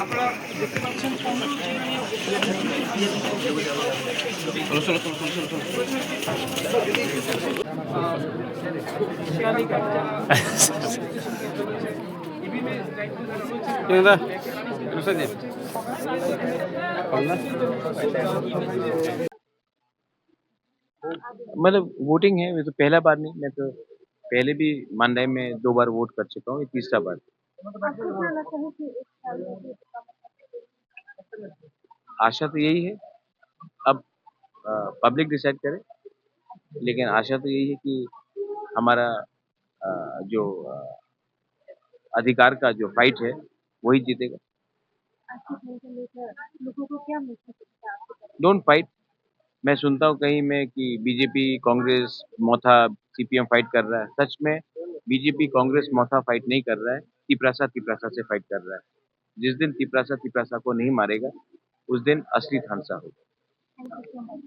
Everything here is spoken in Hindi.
আপনারা দেখতে পাচ্ছেন 15 मतलब वोटिंग है, ये तो पहला बार नहीं, मैं तो पहले भी मंडे में 2 बार वोट कर चुका हूँ, ये तीसरा बार। आपको क्या लगता है कि इस साल में आशा तो यही है, अब पब्लिक डिसाइड करे, लेकिन आशा तो यही है कि हमारा जो अधिकार का जो फाइट है, वही जीतेगा। आपकी टीम को लेकर लोगों को क्या मैसेज है आपकी तरफ डोंट फाइट। मैं सुनता हूँ कहीं में कि बीजेपी, कांग्रेस, मोथा, सीपीएम फाइट कर रहा है। सच में बीजेपी, कांग्रेस, मोथा फाइट नहीं कर रहा है, तिपरासा तिपरासा से फाइट कर रहा है। जिस दिन तिपरासा तिपरासा को नहीं मारेगा, उस दिन असली थानसा होगा। Thank you so much